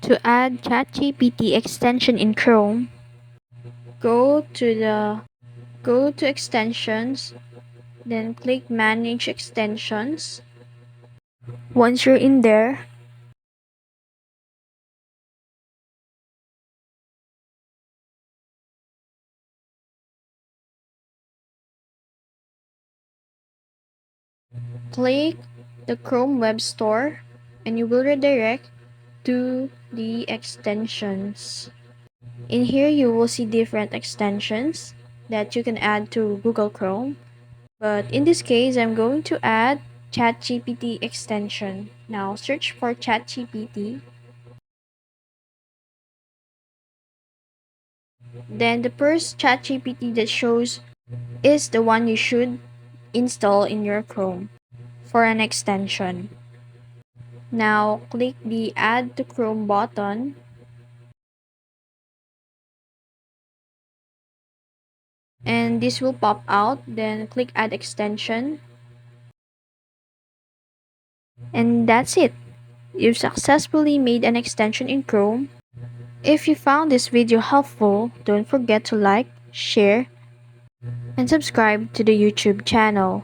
To add ChatGPT extension in Chrome, go to extensions, then click manage extensions. Once you're in there, click the Chrome Web Store and you will redirect to the extensions. In here, you will see different extensions that you can add to Google Chrome. But in this case, I'm going to add ChatGPT extension. Now search for ChatGPT. Then the first ChatGPT that shows is the one you should install in your Chrome for an extension. Now click the Add to Chrome button. And this will pop out. Then click Add Extension. And that's it. You've successfully made an extension in Chrome. If you found this video helpful, don't forget to like, share, and subscribe to the YouTube channel.